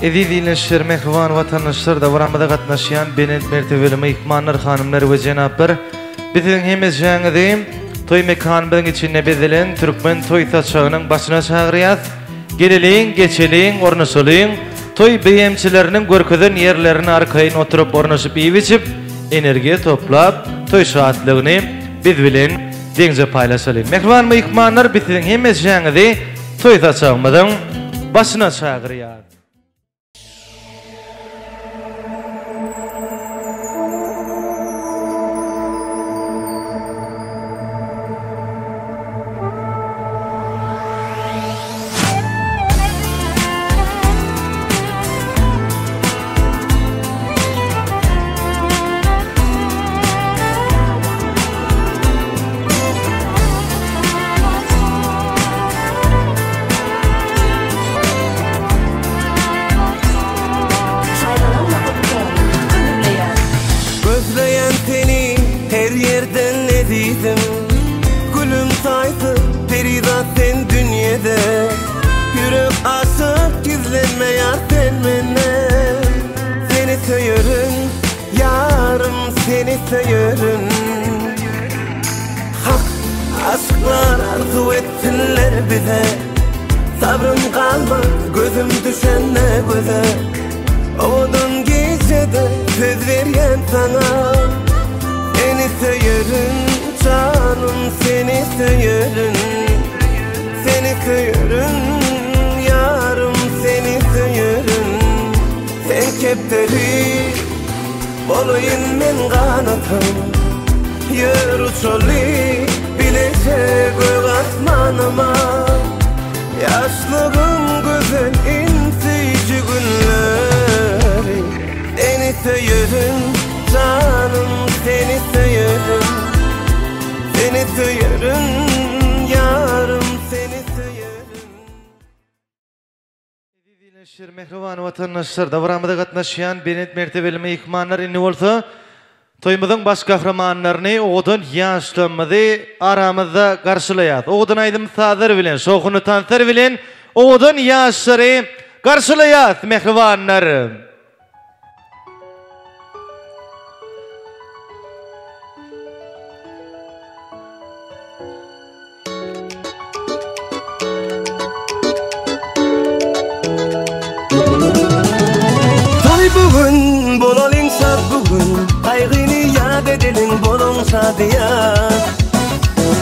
Ezizileşir mehriban vatandaşlar davranmada katnaşıyan benet mertebeli mehmanlar, hanımlar ve cenaplar. Bizim hemiz жаңыдayım. Toy mekanının içinde bezilen Türkmen toy saçağının başına çağırıyaz. Geleleyin, geçeleyin, ornaşolayın. Toy beyemçilerinin görküden yerlerine arkayın oturup ornaşıp iyi biçip, enerji toplap, toy şaatlığını biz bilen denize paylaşalayın. Mehriban mehmanlar bizim hemiz жаңыday toy saçağımızın başına çağırıyaz. Gülüm saydı perida sen dünyada. Yürek aşık gizlenme yar sen menne. Seni söyürüm yarım, seni söyürüm. Hak aşklar arzu etsinler bize. Sabrım kalma gözüm düşenne göze. Oğudun gecede söz veriyen sana. Seni söyürüm canım, seni söyürüm. Seni söyürüm yarım, seni söyürüm. Sen kepteri olayım men kanatım. Yür uçoli bilecek o asmanıma. Yaşlığım güzel insici günleri. Seni söyürüm canım, seni söyürüm. Seni söyürüm yarım, seni söyürüm. Ezizileşir mehriban vatandaşlar davranmada katnaşıyan benet mertebeli mehmanlar inni bolsa toymuzun baş kahramanlarını oğudun yaşlanmadı aramızda karşılayat. Oğudun aydım sadır bilen, şoğunu tansır bilen oğudun yaşları karşılayat mehribanlarım. Bugün bolalım şad bugün, kaygını yad edelim bolon şadiya.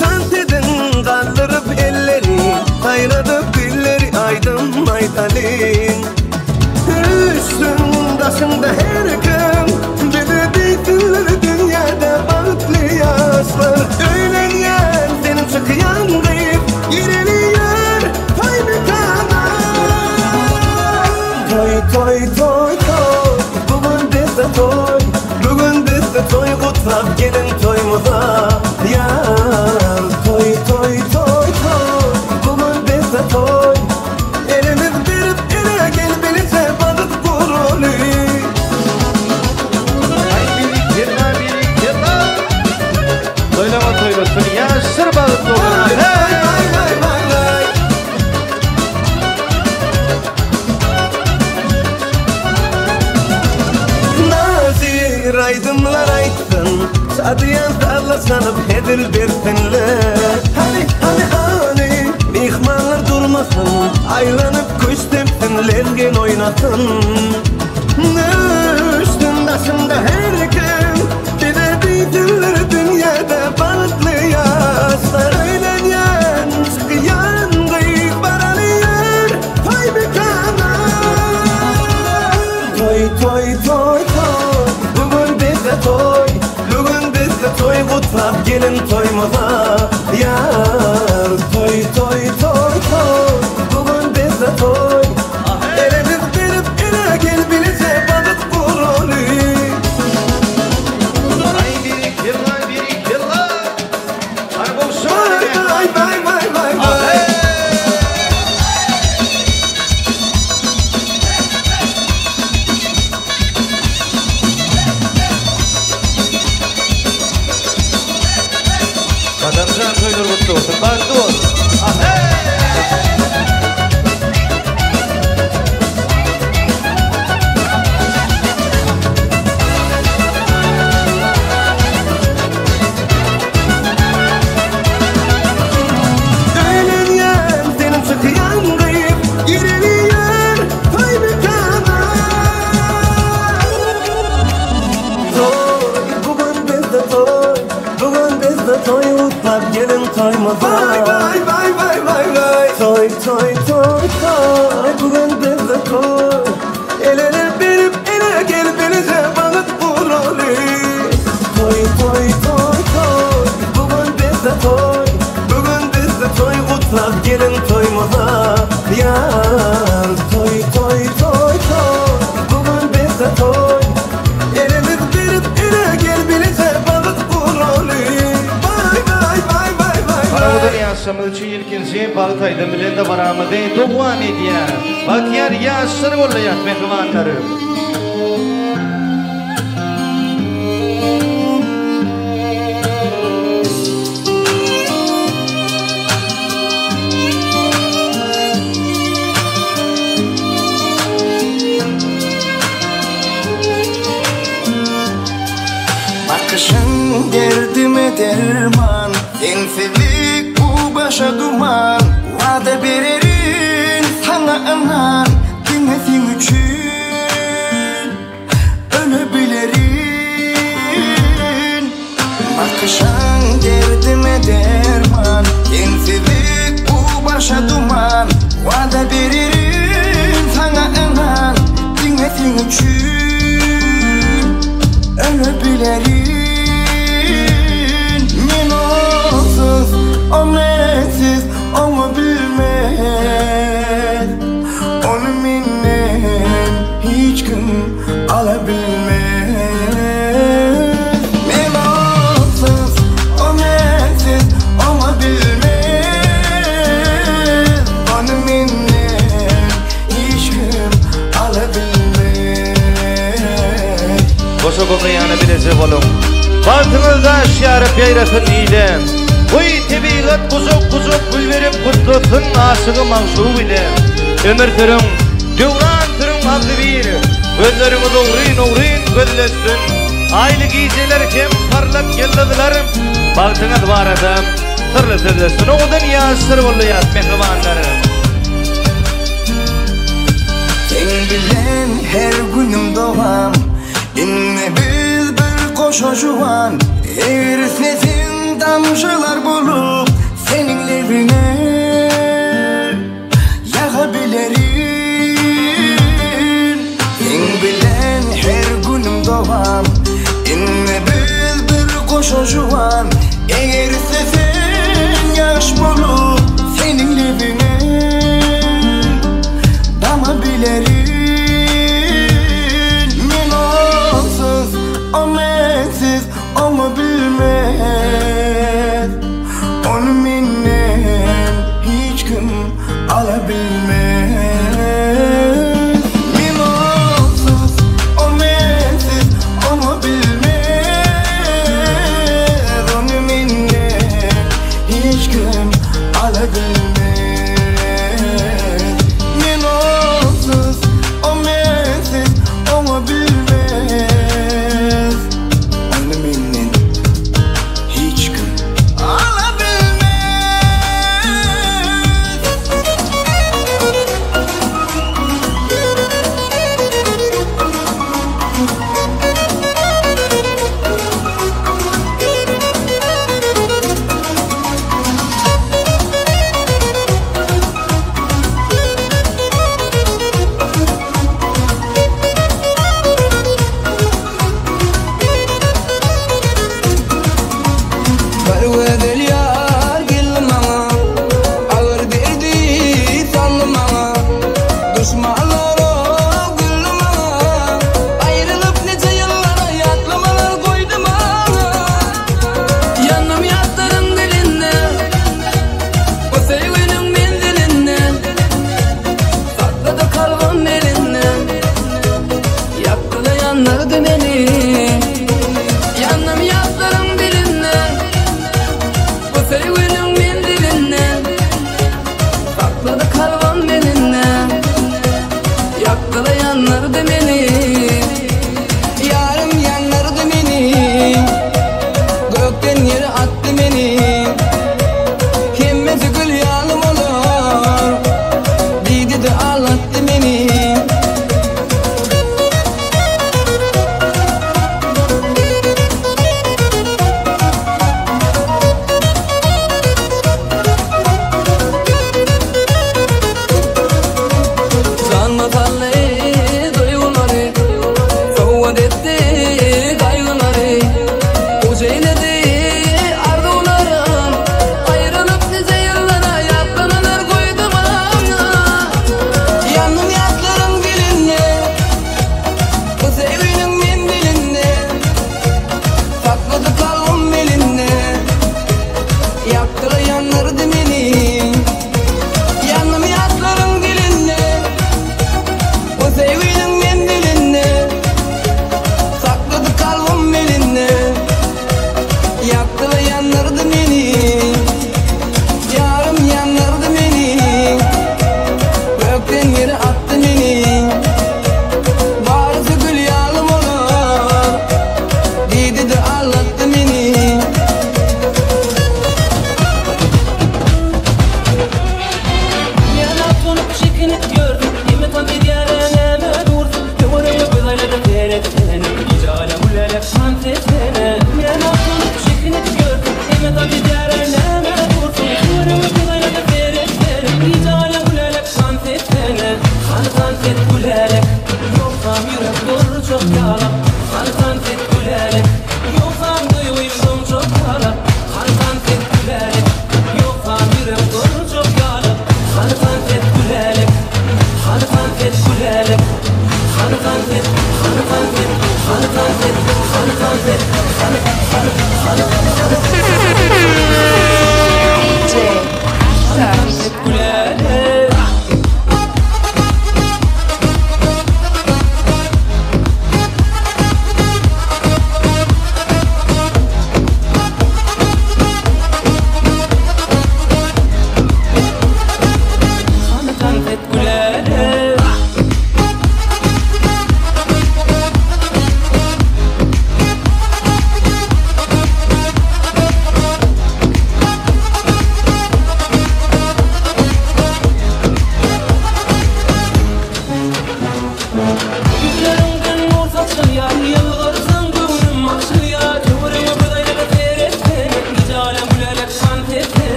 Tant edin kaldırıp elleri, kaynadıp dilleri aydım aytalin. Üstün başında her gün, bizi deysinler dünyada balıklı yaşlar. Öğlenyen senin çıkıyan gıyıp, gireliyor toy mekana. Toy toy toy, bugün bizde toy kutlap gelin toyumuza. Yar toy toy toy toy, bugün bizde toy. Elimiz verip ele gel bilise balık kurulu. Toylama toylasın yaşır balık kurulu. Aydımlar aytsın, şadiyan darlasanıp hedil versinler. Hani mihmanlar durmasın, aylanıp kuş tepsinler gel oynasın. Üstün başında her gün bize deysinler dünyada balıklı yaşlar. Öğlenyen çıkıyan gıyık baralıyor toy mekana. Toy toy toy, bugün bizde toy kutlap gelin toyumuza. Yar toy toy toy toy, bugün bizde toy. Elimiz verip ele gel bilise balık kurulu. Ay birik yıllar Arabam şöyle Vay vay. Adamcan toylar mutlu olsun, baktı olsun. toymaza Vay vay vay vay vay Toy toy toy toy Bugün bizde toy El ele verip ele gel benize bağıt bu rolü Toy toy toy toy Bugün bizde toy Bugün bizde toy Kutlap gelin toymaza Yar toy toy toy toy Bugün bizde toy Elimiz verip ele gel benize bağıt bu rolü Vay vay vay vay vay Paramıdır yaşamız için ilkinci Baltay'da bilen de varamıdı Doğuan ediyor Bak yer yaşları olayat mehribanlarım Bakışın derdime derman Sensizlik bu başa duman Vade vererim sana anan Dinlesin için ölebilirim Bakışın derdime derman Sensizlik bu başa duman Vade vererim sana anan Dinlesin için ölebilirim Men onsuz, o mensiz, onu bilmez Onu minnem hiç kim alabilmez Men onsuz, o mensiz, onu bilmez Onu minnem hiç kim alabilmez Boşa kokayanı bilece olun Baltınızda şiarıp yayratın iyilem Uy tebiğat kuzuk kuzuk gül verip kutlatın Aşığı manşuğu ile Ömür tırım, devran tırım adı bir Gözlerimi doğruyun uğruyun gözlesin Aylı giyceler hem parlak yılladılar Baltınız var adam Tırlı tırlısın oğudan yaştır olayat mehribanlarım Sen bilen her günüm doğam İnne biz bir koşa juan Eğer sesin damşılar bulup Senin evine yakabilirim Sen bilen her günüm doğam İnne biz bir koşa juan Eğer sesin yaş bulup Senin evine damabilirim O mensiz, onu bilmez Onu minnem hiç kim alabilmez Men onsuz, o mensiz, onu bilmez Onu minnem hiç kim alabilmez Men onsuz, o mensiz, onu bilmez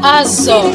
Asso.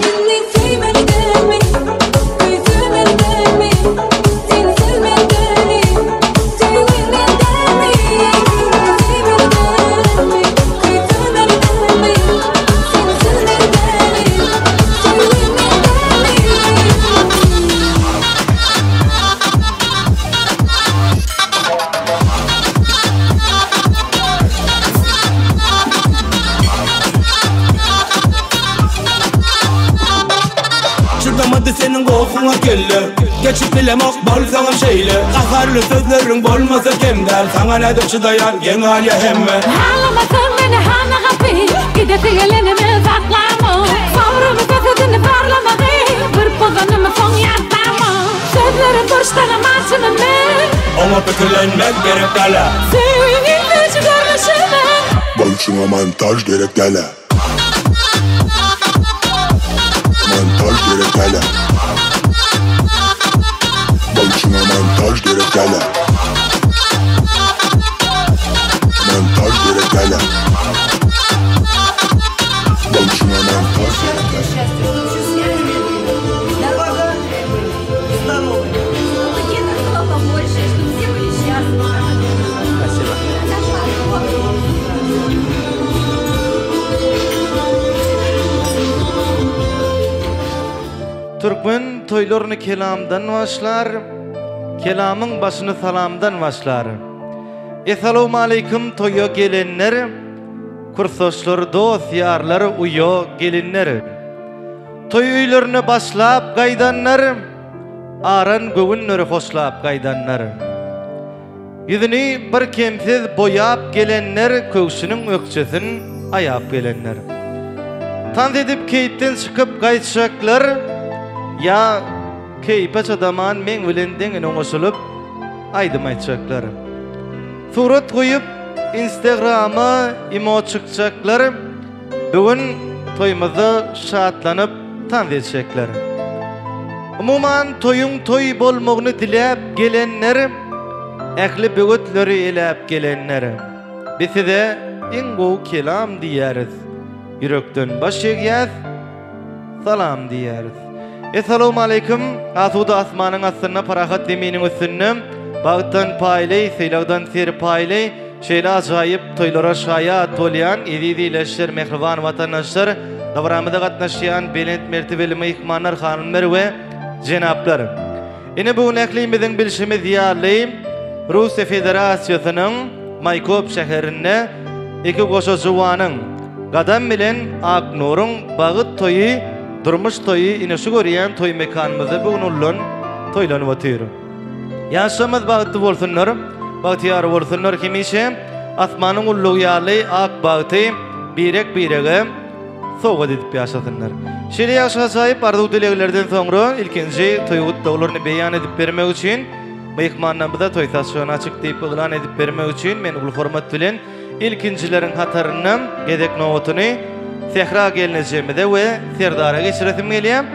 Senin kokuna kelle Geçip bilemek bol sana şeyle Kaharlı sözlerin bolmasa kemder Sana nedir çıdayan genel ya hemme Ağlamasın beni hana kapı Gideti gelenimi saklama Savrımı sözünü parlamadı Bir pozanımı son yatlama Sözlerin boştana maçını mı Ona fikirlenmek gerek dele Sevgin gücü görüşümü Balçına montaj gerek dele Montaj gerek dele Balçına montaj gerek dele Montaj gerek dele Balçına montaj gerek dele Türkmen toylarını kelamdan başlar, kelamın başını salamdan başlar. Esselamu aleyküm toya gelenler, kursoşlar, dost, yarlar, uyo gelinler. Toy üylerini başlap gaydanlar, aran göğünleri hoşlap gaydanlar. Yüzünü bir kemsiz boyap gelenler, köksünün ökçesini ayap gelenler. Tanz edip keyitten çıkıp gaytşaklar, ya keype çadaman men bilenden oňuşulyp aýdym aýtjaklar. Surat goýup Instagram'a imo çykjaklar. Bugün toýmyzy şatlanyp tanz etjekler. Umuman toyun toy bolmagyny dilep gelenler, ähli bögütleri elep gelenler. Bizde iň gowy kelam diýeriz. Yürekden baş ýegýär, salam diýeriz. Esselamu aleyküm. Asuda asmanın aslına parahat deminin üstünne bağıttan paylay, seylagdan seri paylay, şeyle acayip toylara şayat olayan izileşler, mehriban vatandaşlar, davramıda katnaşıyan belent mertebeli meyhmanlar, hanımlar ve cenaplar. Yine bu neklimizin bilişimi ziyarlayım. Rusya Federasyası'nın Maykop şehirinde iki koşu juvanın Gadam bilen Aknur'un bağıt toyu durmuş toyu inişi görýän toy mekanymyzda bugün ullun toylanyp otyr. Yaşamaz bagty bolsunlar, bagtyar bolsunlar kimişe asmanyň ullugy ýaly ak bagty birek-birege sowa edip ýaşasynlar. Şeýle ýaşaşaýyp arzu dileglerden soňra ilkinji toýgut dowlaryny beýan edip bermek üçin mehmanlarymyza toy taşygyny açyk diýip elan edip bermek üçin men ul hormat bilen ilkinjileriň hataryndan gedek nowatyny Sehra gelineceğimde ve Serdar'a geçiresim geliyem.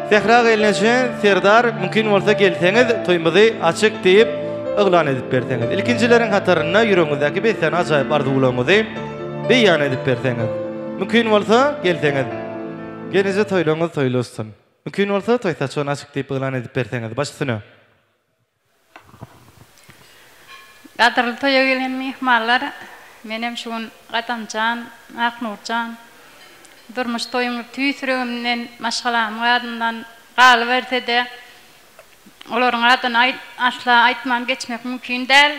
Sehra gelineceğim, Serdar mümkün olsa gelseniz toyumuzu açık deyip elan edip berseniz. İlkincilerin hatarına yüreğinizdeki bir sene acayip arzularınızı beyan edip berseniz. Mümkün olsa gelseniz. Gelince toyluğunuz toylu olsun. Mümkün olsa toy saçını açık deyip elan edip berseniz. Başlasın. Qadrlı toya gelen mehmanlar, menem şuun Qatamcan, Aknurcan, durmuş toyumu tüýsüregimden maşgalam adından galy berse de olaryň adyny asla aýtmam geçmek mümkin däl.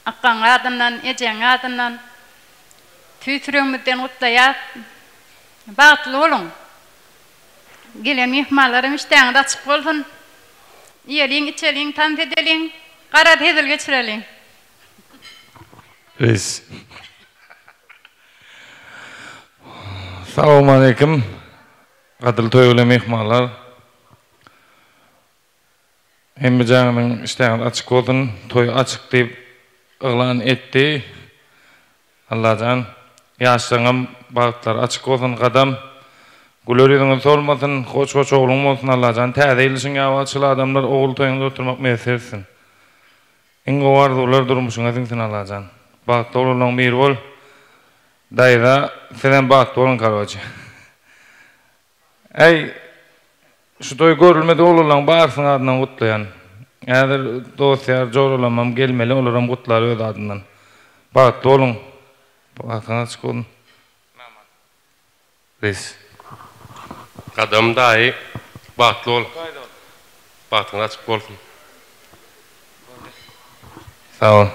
Akkan adından, ejeň adından tüýsüregimden gutlaýar. Bagtly bolun. Gelen mehmanlarym iştäňde açyk bolsun. Ýeliň, içeliň, tanz edeliň, gara tezil geçireliň. Reis. Assalamu aleyküm. Qadrly toýgula mehmanlar. Hemme jaňyň iştäňi açyk bolsun, toy açyk diýip elan etdi. Allahan ýaşaňam bagtlar açyk bolsun, gadam güleriňiz olmasyn, hoş-hoş oglum bolsun. Allahan täze ilişiň ýawaçyly adamlar ogul toýunda oturmak meselsin. Iň gowardylar durmuşyňyz için Allahan. Bagtly olaryň bir bol. Daýda senen bagtly bolan karajy. Ey, şu toy görülmedi olalan barsın adından kutlayan. Eğer dostlar zor olamam gelmeli olurum kutlar öz adından. Bağıtlı olun. Bağıtın açık olun. Reis. Kadam dahi bağıtlı ol. Bağıtın açık olsun. Sağ ol.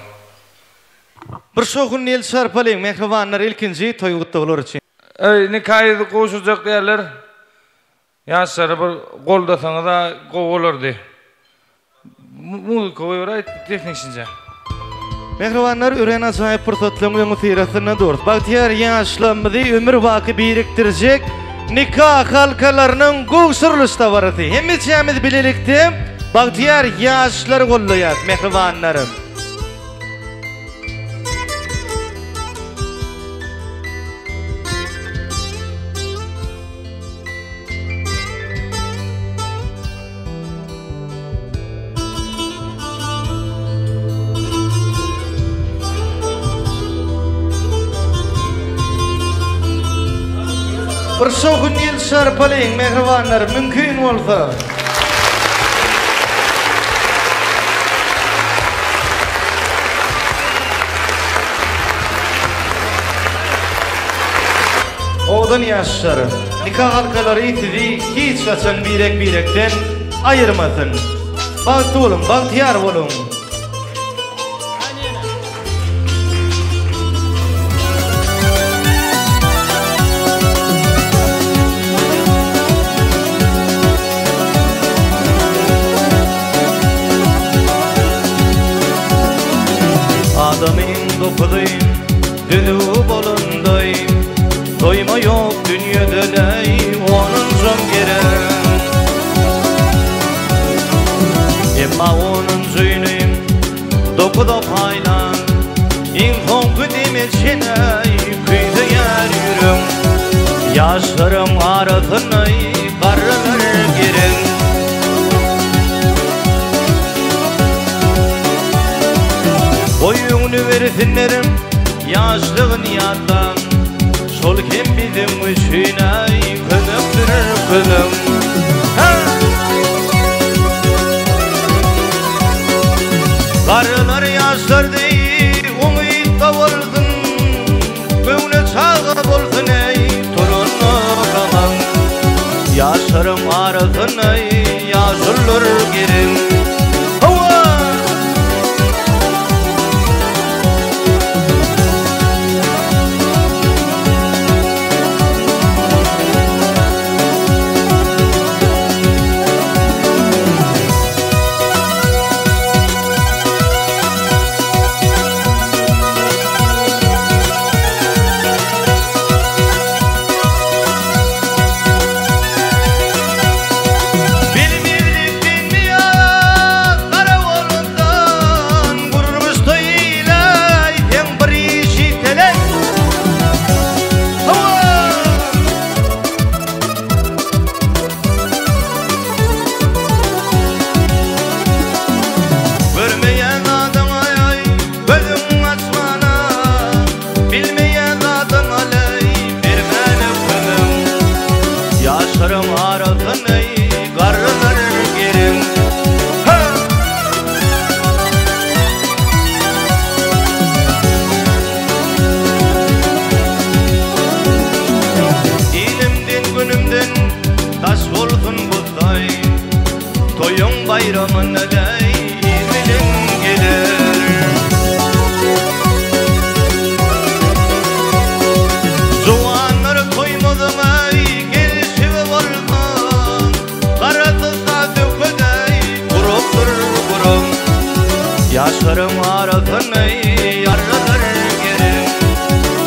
Bir şoğun el şarpalayın, mehribanlar ilkinci toy kutluğular için. Ey, nikahı koşulacak derler. Yaşları bir koldasanız da kovulardı. Müzik kovuyor, tekniksince. Mehribanlar üren acayip fırsatlarını ve musiratlarına doğru. Bahtiyar yaşlanmadı, ömür vakı biriktirecek nikah halkalarının koğuşurluş da vardı. Hem içimiz bilelikte Bahtiyar yaşları kollayat mehribanlarım. Bir şoğun el şarpalayın mehribanlar mümkün olsa. Oğdan yaşları, nikah halkaları itizi hiç kaçan birekten ayırmasın. Bahtı olun, bahtiyar olun. Adamın dokudayım, düdü bolundayım. Doyma yok dünyada dey, onun son gerek. Emma onun züynüm, dokuda paylan. İnfon güdeme çeney, kıydı yer yürüm. Yaşlarım arasınay, karılar girin. Boyunu versinlerim, yaşlığın yandan. Sol kim bizim için ay, kızımdır kızım. Karılar yaşlar değil, umut da olsun. Gönlü çağı bolsun ey, torunlu kalan. Yaşlarım arasın ey, yaşlılar girin. Bayramına dey izin gelir. Zuvanlar koymadım ay, gelişi varma. Karatılsa döküdey, kuruptur kurum. Yaşlarım arasın ey, yarlar gelir.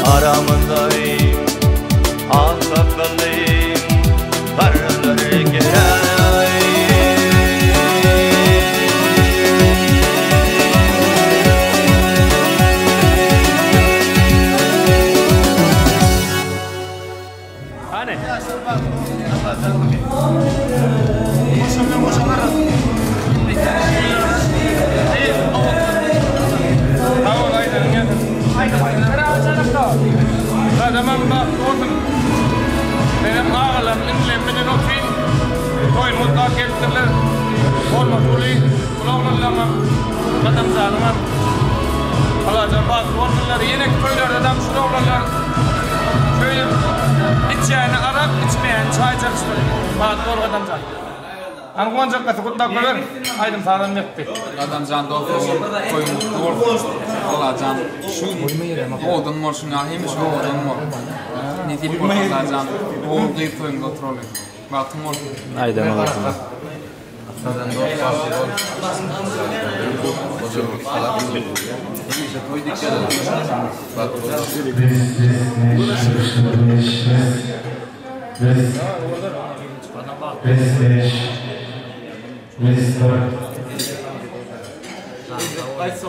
Aramındayım, al sakalıyım, karlar gelir. Tamam. Uli, kulağlarına kadam zanıma. Alacan bazı ormanları yenek köylerde adam şurağlarlar. Şöyle içeceğini arak içmeyen çay çakıştır. Bazı doğru kadam zan. Anıqman katı kutnak kalır. Aydım sağdan mekti. Kadam zan doğru koyun doğru. Alacan şu oğudun mor şuna hemiş oğudun mor. Ne dip alacan oğudu koyun kontrolü. Bakın mor. Aydan alacan. Aydan alacan.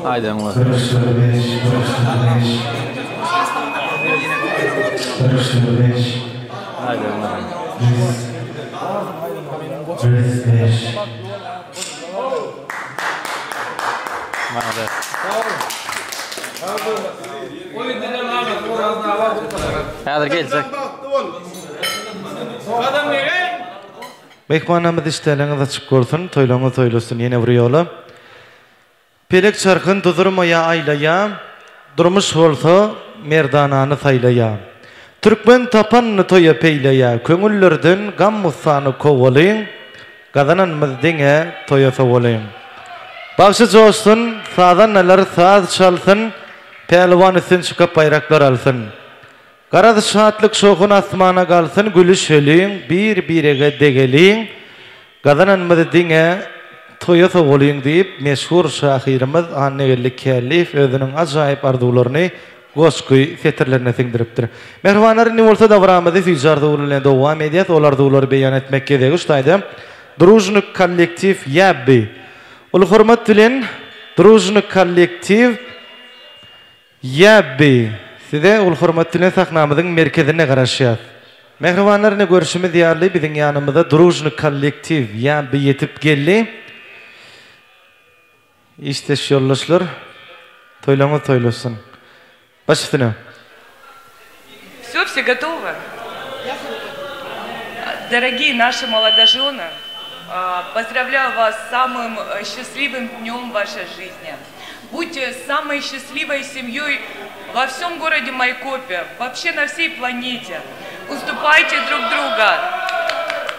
Aydan alacan. Hadi gelsek. Mehmanamız işleriniz açık olsun, toylama toylusun yine bir yola. Pelek çarkın dudurmaya aylaya, durmuş olsa merdananı saylaya. Türkmen tapanını toya peylaya, köngüllerden gam musanı kovalayın, kazananımız dine toya savalayın. Bakşı coşsun, sağdan neler saz çalsın, pehlivan için çıkıp bayraklar alsın. Karaz şahatlık şoğun asmana kalsın, gülü şöleyin, bir birege degeleyin, kazananımız dine toya savalayın deyip, meşhur şahirimiz Annegellik Kellif özünün acayip arzularını Goşkuy fetirlerine singdiripdir. Merhbanlar ne olsa davramızı fijarda ulanı devam ediyat, olar da ular beyan etmek gedegi ustaydı. Druzhny kollektiv Yabbi. Ol hormat bilen Druzhny kollektiv Yabbi. Size ol hormat bilen sahnamızın merkezine garaşýar. Merhbanlar ne görüşimiz ýarly biziň ýanymyzda Druzhny kollektiv Yabbi yetip geldi. İşte şollaşlar toylama toylasın. Başüstüne. Все готово. Дорогие наши молодожены, поздравляю вас с самым счастливым днем в вашей жизни. Будьте самой счастливой семьей во всем городе Майкопе, вообще на всей планете. Уступайте друг друга,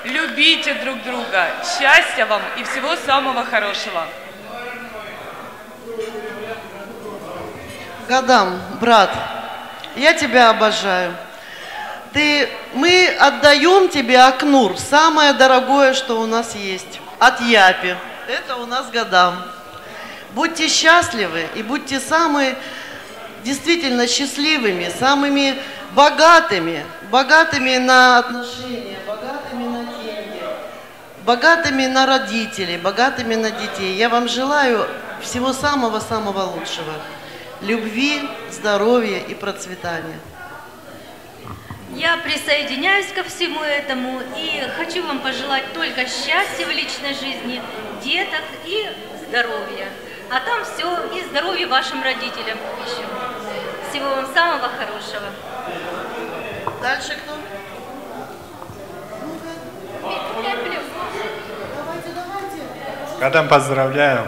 любите друг друга. Счастья вам и всего самого хорошего. Гадам, брат, я тебя обожаю. Мы отдаем тебе Акнур, самое дорогое, что у нас есть, от Япи. Это у нас Гадам. Будьте счастливы и будьте самые действительно счастливыми, самыми богатыми, богатыми на отношения, богатыми на деньги, богатыми на родителей, богатыми на детей. Я вам желаю всего самого-самого лучшего. Любви, здоровья и процветания. Я присоединяюсь ко всему этому и хочу вам пожелать только счастья в личной жизни, деток и здоровья. А там все, и здоровья вашим родителям еще. Всего вам самого хорошего. Дальше кто? Гадам, поздравляю.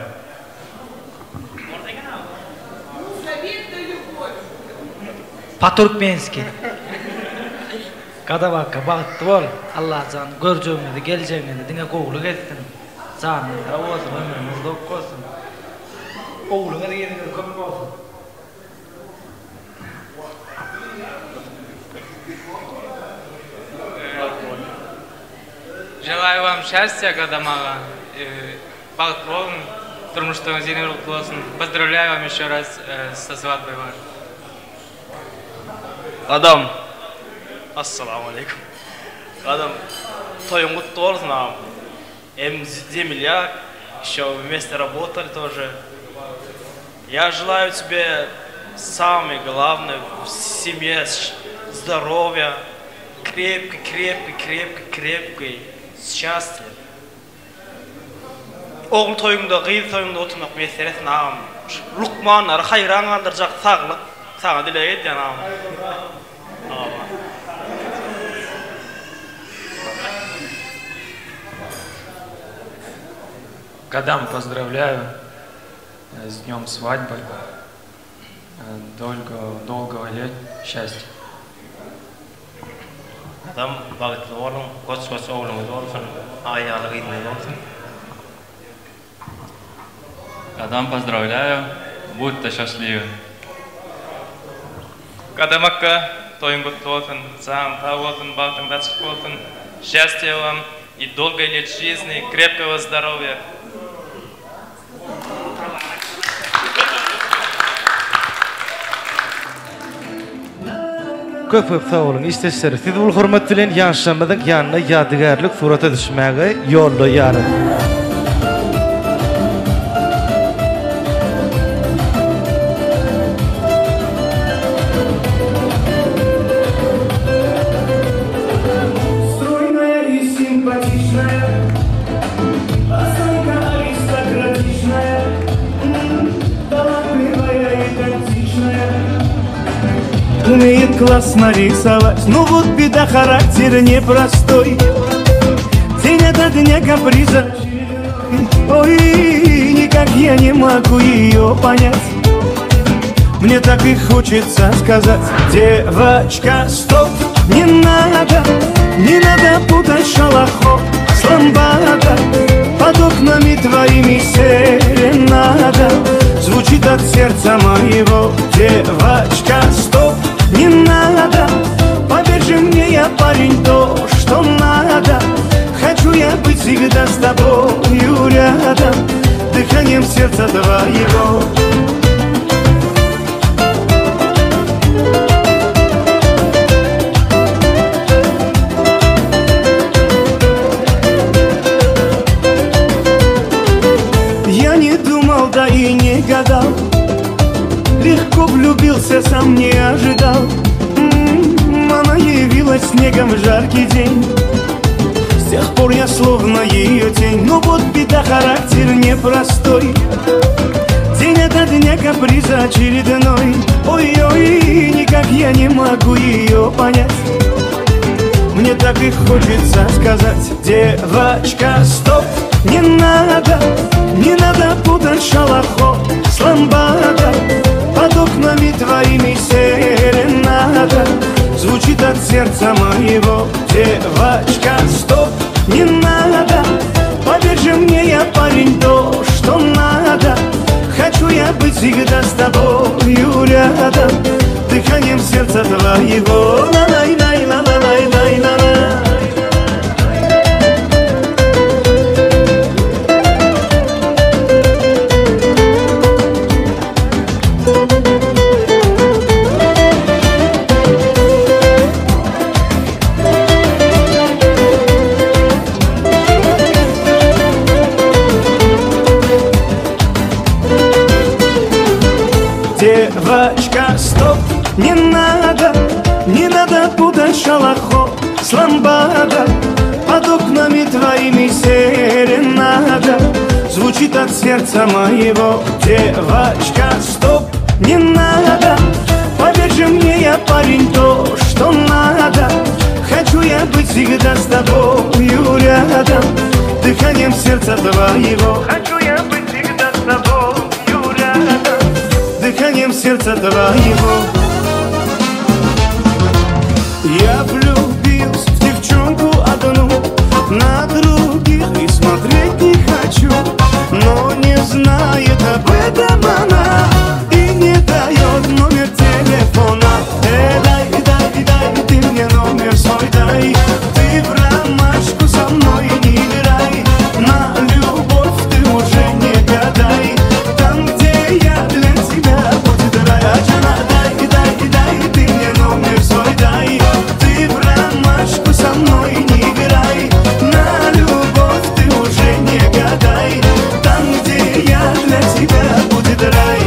Paturkmenski. Kadavaka bagtly bol. Allah can görjegini, geljegini diňe gowluk etsin. Janyňda bolsun, ömrüňizde okkolsun. Ogluňa diýeniňiz köp bolsun. Желаю вам счастья, Гадам ага. Багтлы болуң, турмуштарыңыз жеңилдүү болсун. Поздравляю вам еще раз со свадьбой вашей. Гадам, ассаламу алейкум. Гадам, тоюң кутlu болсун агам. Земля, еще вместе работали тоже. Я желаю тебе самое главное в семье здоровья, крепкой, счастья. Oğul toyunda, kıyız toyunda oturmak meselesine ağam. Lukmanlar, hayran kaldıracak sağlık. Sana dile et yan ağam. Кадам, поздравляю с днем свадьбы. Долгого лет счастья. Кадам, багытлы болуң, көз оğlуңuz olsun, ayalı gıydınız olsun. Кадам, поздравляю, будьте счастливы. Кадам ака, тойың құтты болсын, саған тау болсын, бақытың açık болсын, счастья вам и долгой лет жизни, крепкого здоровья. Köpüp sağ olun. İsterseniz siz bu hürmet bilen yaşamyzyň ýanyna ýadygarlyk surata düşmäge ýoldaýar. Стройная и симпатичная, осанка аристократичная, талантливая и тактичная. Умеет классно рисовать, ну вот беда, характер непростой. День ото дня каприза, ой, никак я не могу ее понять. Мне так и хочется сказать: девочка, стоп, не надо путать шалахо с ламбада. Под окнами твоими серенада звучит от сердца моего. Девочка, стоп, не надо, поверь же мне, я парень, то, что надо. Хочу я быть всегда с тобою рядом, дыханием сердца твоего. Я не думал, да и не гадал, легко влюбился, сам не ожидал. Она явилась снегом в жаркий день, с тех пор я словно ее тень. Но вот беда, характер непростой. День ото дня каприза очередной. Ой-ой, никак я не могу ее понять. Мне так и хочется сказать: девочка, стоп, не надо путать шалахо с ламбада. Под окнами твоими серенада звучит от сердца моего. Девочка, стоп, не надо, поверь же мне, я парень, то, что надо. Хочу я быть всегда с тобою рядом, дыханием сердца твоего. Девочка, стоп, не надо путать шалахо с ламбада. Под окнами твоими серенада звучит от сердца моего. Девочка, стоп, не надо, поверь же мне, я парень, то, что надо. Хочу я быть всегда с тобою рядом, дыханием сердца твоего. Хочу я быть всегда с тобою рядом, дыханием сердца твоего. Я влюбился в девчонку одну, на других и смотреть не хочу. Но не знает об этом она и не дает номер телефона. Дай ты мне номер свой, дай. Ты в ромашку со мной не играй, на любовь ты уже не гадай. Там, где я для тебя будет рай. Дай ты мне номер свой, дай. Ты в ромашку со мной не играй, на любовь ты уже не гадай. Там, где я для тебя будет рай.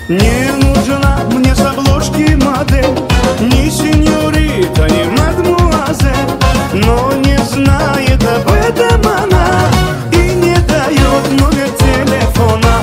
Не нужна мне с обложки модель, ни сеньорита, ни мадмуазель. Но не знает об этом она и не дает номер телефона.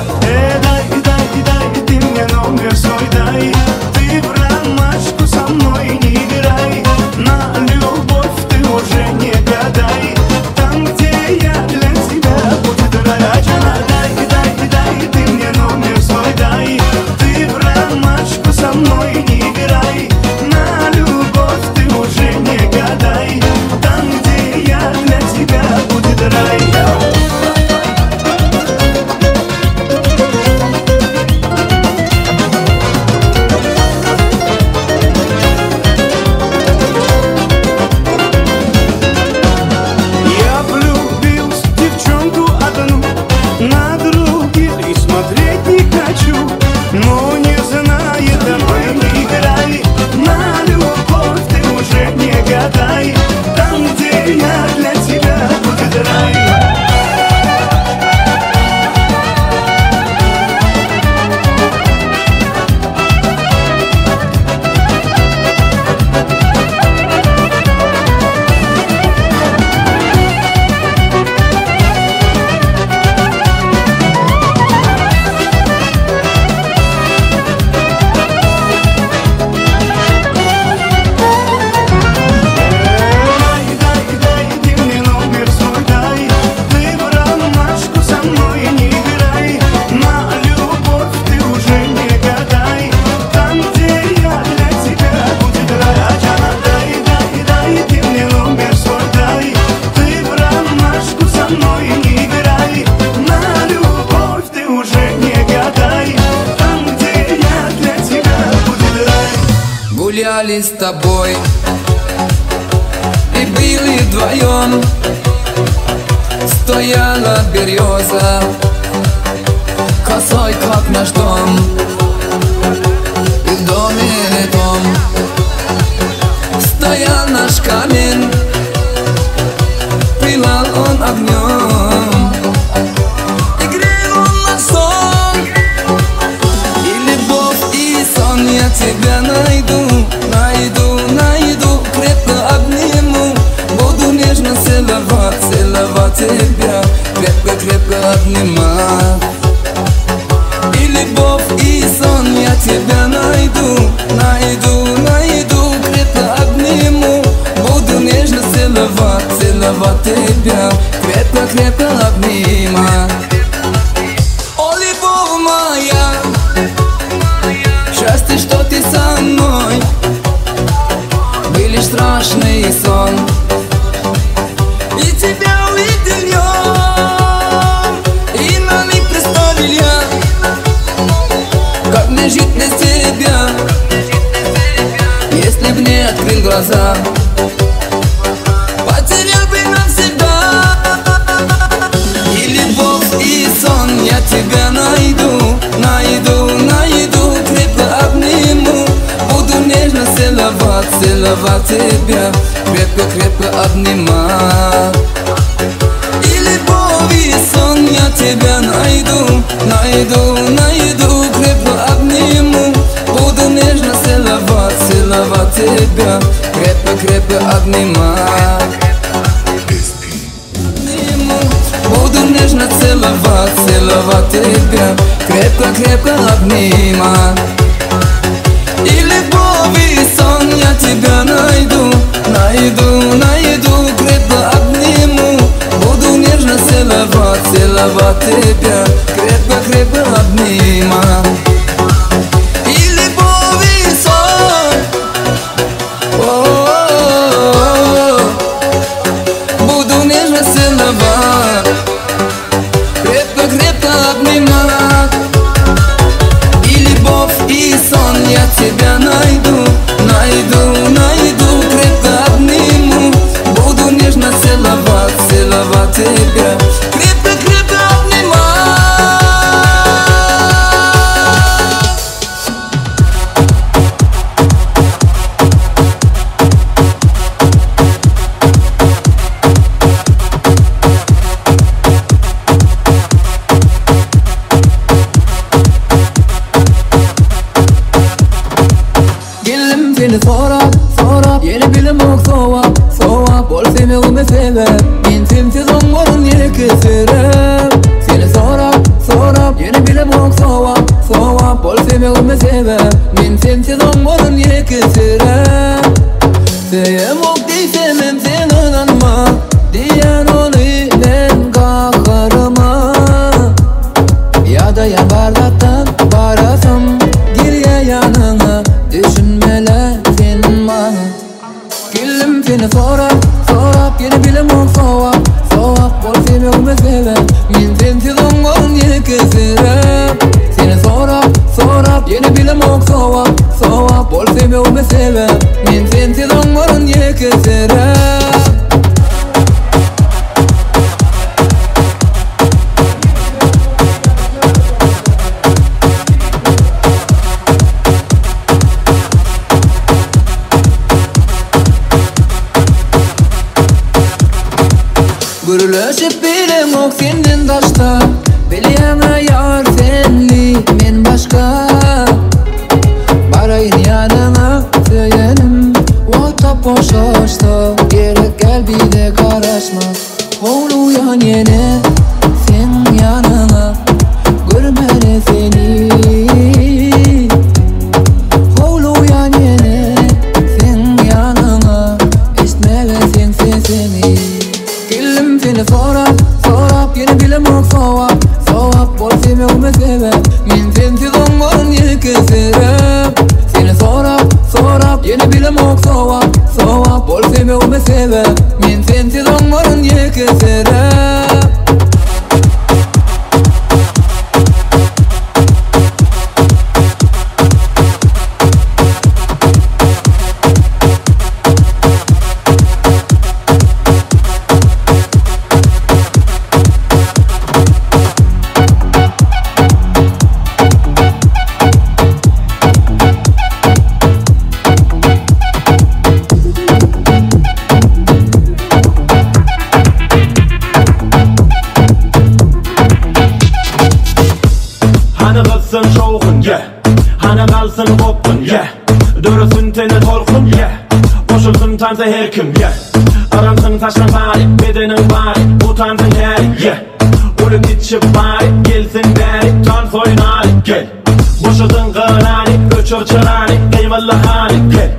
гуляли с тобой и были вдвоем. Стояла береза косой, как наш дом, и в доме том стоял наш камень, пылал он огнем, и грел он наш сон. И любовь, и сон я тебя найду, найду, найду, крепко обниму, буду нежно целовать, целовать тебя, крепко, крепко обнимать. И любовь, и сон я тебя найду, найду, найду, крепко обниму, буду нежно целовать, целовать тебя, крепко, крепко обнимать. О, любовь моя, счастье, что ты со мной, был лишь страшный сон, и тебя увидел я, и на миг представил я, как мне жить без тебя, если б не открыл глаза, потерял бы навсегда. И любовь, и сон я тебя найду, найду, найду, крепко обниму, буду нежно целовать, целовать тебя, крепко, крепко обнимать. И любовь, и сон я тебя найду, найду, найду, крепко обниму, буду нежно целовать, целовать тебя, крепко, крепко обнимать. Буду нежно целовать, целовать тебя, крепко, крепко обнимать. И любовь, и сон я тебя найду, найду, найду, крепко обниму, буду нежно целовать, целовать тебя, крепко, крепко обнимать. И любовь, и сон, буду нежно целовать, крепко, крепко обнимать. И любовь, и сон я тебя найду, найду, найду, крепко обниму, буду нежно целовать, целовать тебя, крепко, крепко обнимать. Gelim seni sorap, sorap, yeni bilim ok soğap, soğap, bol sevmeğimi sever, men sensiz onların yeri keserim. Seni sorap, sorap, yeni bilim ok soğap, soğap, bol sevmeğimi sever, men sensiz onların yeri keserim. Sevem ok değsemem sen inanma, diyen onu ben kaharıma, ya da yan bardaktan barasam, geriye yanına düşünmeler senin bana. Gülüm seni sorap, sorap, yeni bilim ok soğap, soğap, bol sevmeğimi sever, men sensiz onların yeri keserim. Seni sorap, sorap, yeni bilim ok soğap, soğap, bol sevmeğimi sever, men sensiz onların yeri keserim. Gürleşip bilim ok senden taşta, biliyana yar senli men başka. Barayın yanına söylenim, vakta boşaşta, gerek gel bir de karışma. Oğlu yan yine sen yanına, görmene seni. Oğlu yan yine sen yanına, istemele sen sesini. Gülüm seni sorap, sorap, yeni bilim ok soğap, soğap, bol Hana kalsın kopun yeah. Dörüsün teni tolkun yeah. Koşulsun tansa her kim yeah. Aransın taşlan bari, bedenin bari, utansın her yeah. Ölüm içip bari, gelsin bari, tan soyun hali gel. Boşudun kırani, öçür çırani, kıymallı hali gel.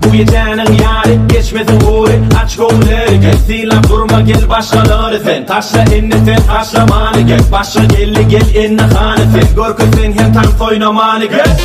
Bu gecenin yari, geçmesin uğri, aç kolları gel. Silap durma gel başkaları sen, taşla inni sen, taşla mani gel. Başla gelli gel inni hanı sen, görkü sen hem tan soyun mani gel.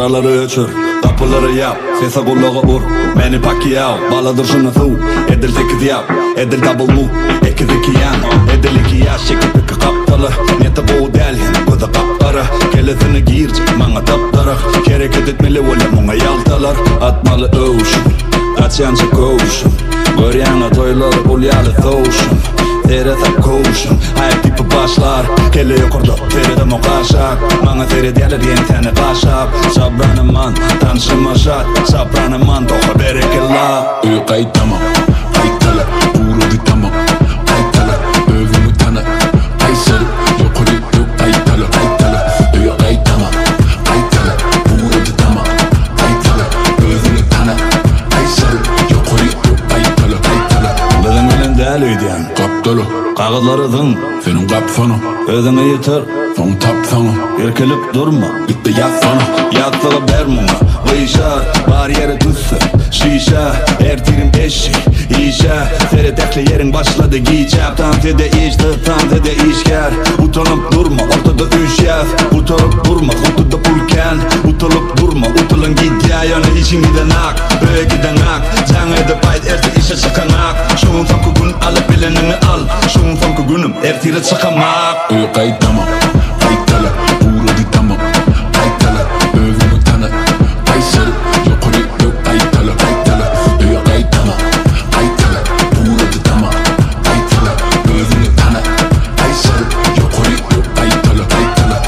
Araları ölçür, kapıları yap, sese kulağı vur. Beni Pacquiao, baladır şunu su. Edil 8 yap, edil double mu. 2-2 yan, edil 2 yaş. Şekil peki kaptalı, niyeti bu delhin. Gözü kaptarı, kellesini giyircik, bana taptarı. Hareket etmeli öyle bana yaltalar. Atmalı ocean, kaçyancı koşun. Göryanı toyları bulyalı soğuşun. Teresa koşun, hayat tipi başlar. Kelle yukarıda, terede mukaşak. Bana tered gelir yeni tane kaşap. Sabranım man, tanışıma şat. Sabranım man, toka berekella. Kaytama, kaytala, uğradı tamam. Kaytala, övümü tanı. Kaysarı, yukarı yok kaytala, kaytala. Kaytama, kaytala, uğradı tamam. Kaytala, övümü tanı. Kaysarı, yukarı yok kaytala, kaytala. Benim bilen deliydiyen Kaptalı, kağıtlarıdın senin kapsana. Özüne yeter, son tapsana. Erkelip durma, bitti yatsana. Yatsala bermuna, kıyışar, var yere tüssü. Şişe, ertirim eşi, işe. Seyretekli yerin başladı giyeceğim. Tantede işte, tantede işker. Utanıp durma, ortada üç yaz. Utanıp durma, ortada pulken. Utanıp durma, utalın git ya. Yani işin giden ak, böyle giden ak. Can edip ait, erti işe çıkan ak. Şunun sanki gün alıp bilenini al. Şunun sanki günüm, ertire çıkamak. Kaytama, kaytala, uğradı tamam. Kaytala, övümü tanı. Kaysarı, yukarı yok kaytala, kaytala. Kaytama, kaytala, uğradı tamam. Kaytala, övümü tanı. Kaysarı, yukarı yok kaytala, kaytala.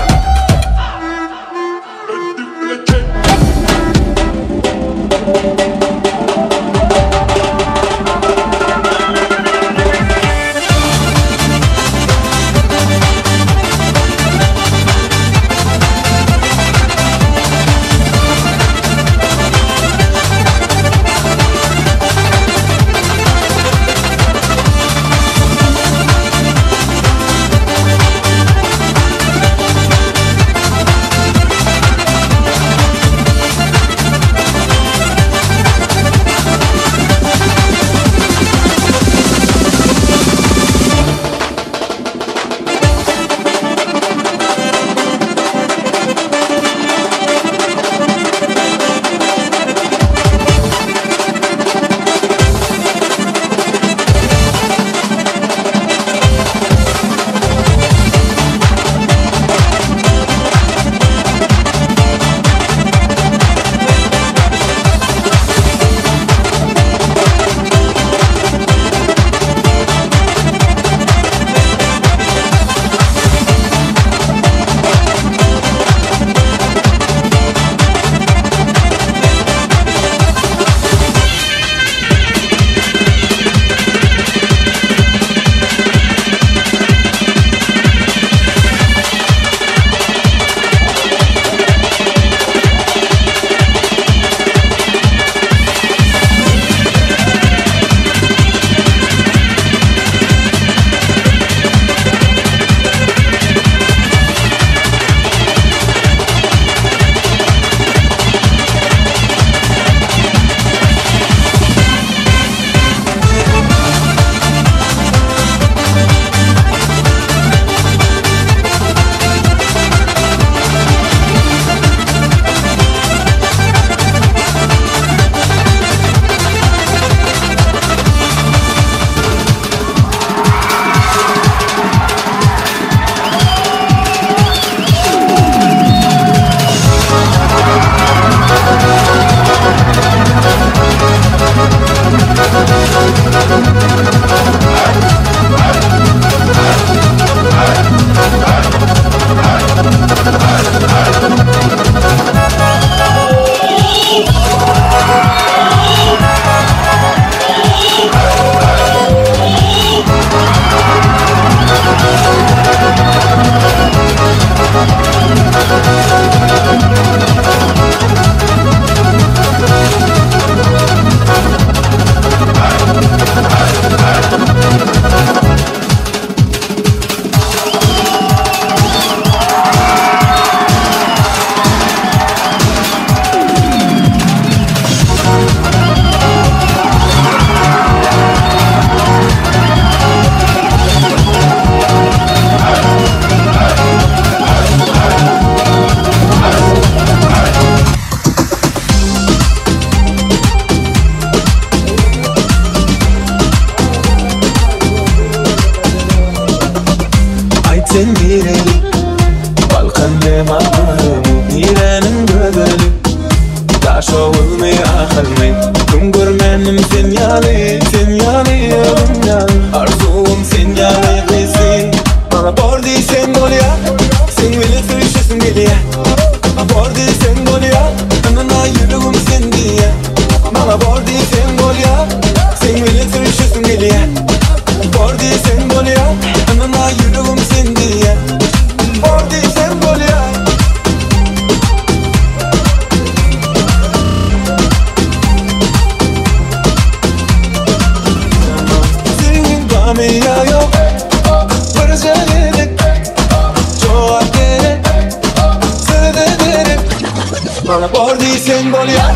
Bana bordi sen bol ya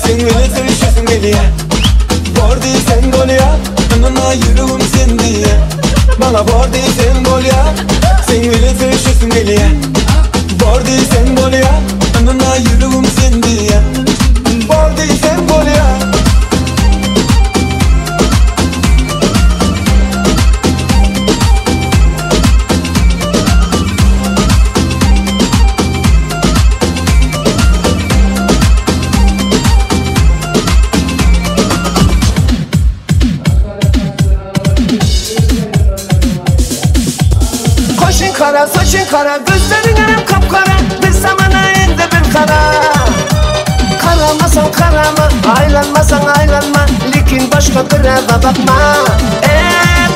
Sen bile sevişiyorsun geliye Bordi sen bol ya Anana yüreğim sen diye Bana bordi sen bol ya Sen bile sevişiyorsun geliye Bordi sen bol ya Anana yüreğim sen diye Bordi sen bol ya Kara saçın kara, gözlerin yarım kapkara Bir zamana indi bir kara Karamasan karama, aylanmasan aylanma Lekin başka bir eve bakma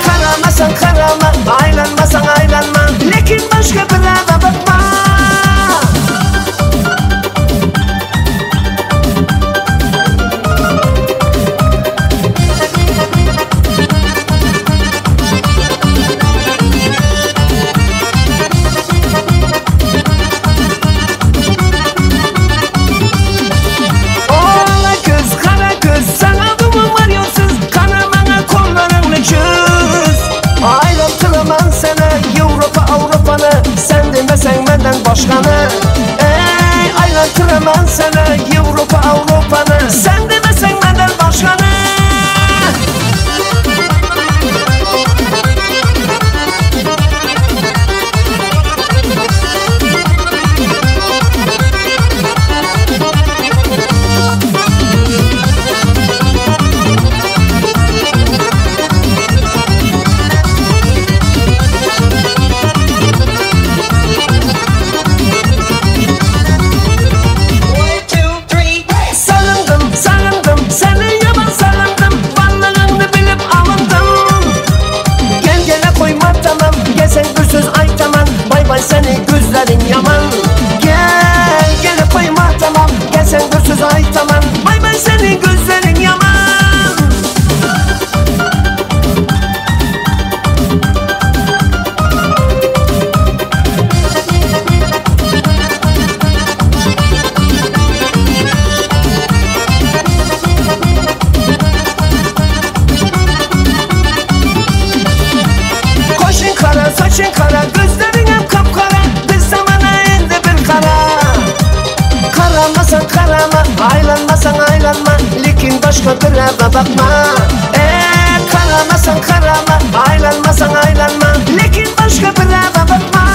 Karamasan karama, aylanmasan aylanma Lekin başka bir eve bakma Sen benden başkanı aylantıramam sana Avrupa'nı Sen demesen benden başkanı Seni gözlerin yaman Gel gel koyma tamam Gel sen gözsüz ay tamam Bay bay seni gözlerin yaman Koşun kara saçın kara gözlerin Karama, aylanmasan aylanma Lekin başka bir eve bakma Karamasan karama, aylanmasan aylanma Lekin başka bir eve bakma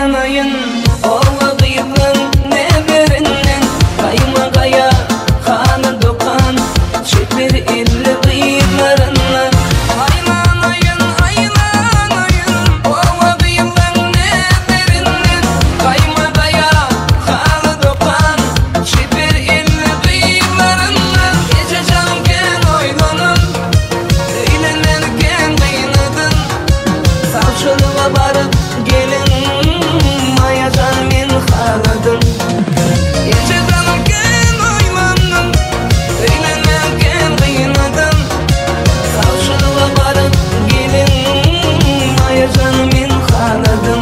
aylanayın Ola kıyıpın ne birinden Kayma kaya kanı dokan Çepir illi kıyıplarınla Aylanayın aylanayın Ola kıyıpın ne birinden Kayma kaya kanı dokan Çepir illi kıyıplarınla Gece canken oylanın Eğlenirken kıyınadın Savşılığa barıp gelin Mayacan men xaladım Gece canken oylanın Eğlenirken kıyınadın Savşılığa barıp gelin Mayacan men xaladım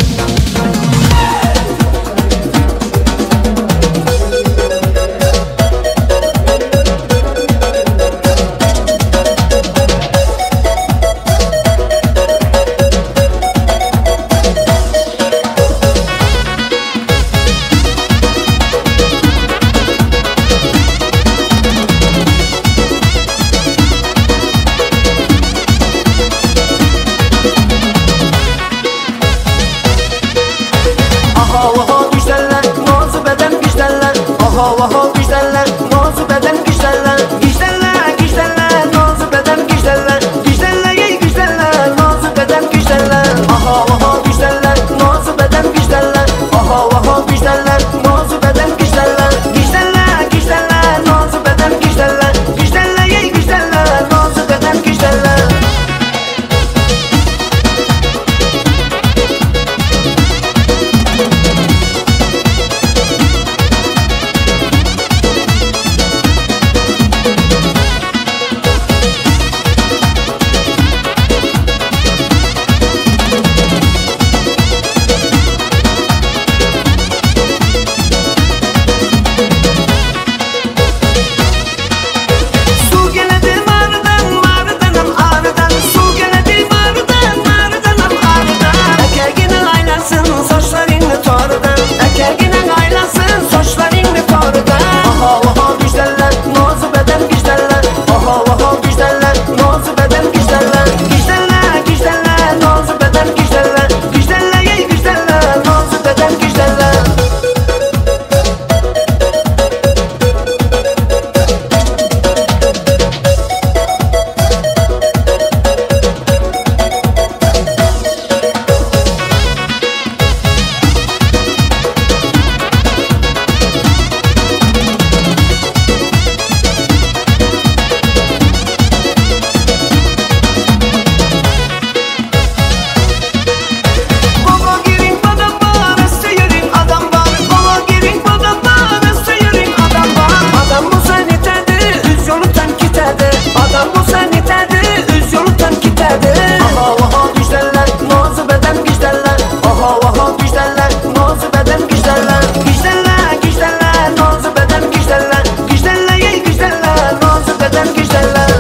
Aha güzeller, nazu beden güzeller Aha güzeller, nazu beden güzeller Güzeller, güzeller, nazu beden güzeller Güzeller, ey güzeller, nazu beden güzeller Aha güzeller, nazu beden güzeller Aha güzeller, nazu beden güzeller Güzeller, güzeller, nazu beden güzeller Güzeller, ey güzeller, nazu beden güzeller Su geledi vardan ağrıdan Su geledi vardan ağrıdan Ekerginin aylasın saçlarını tordan Ekerginin aylasın saçlarını tordan Aha güzeller nazu beden güzeller Aha güzeller nazu beden güzeller Güzeller güzeller nazu beden güzeller Güzeller ey güzeller nazu beden güzeller Baba girin baba seyrin adam var Baba girin baba seyrin adam var Adam bu seni terdi üz yolundan giderdi Adam bu seni terdi üz yolundan giderdi Aha güzeller nazu beden güzeller Aha güzeller nazu beden güzeller Güzeller güzeller nazu beden güzeller Güzeller ey güzeller nazu beden güzeller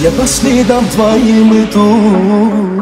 Я последом твоим иду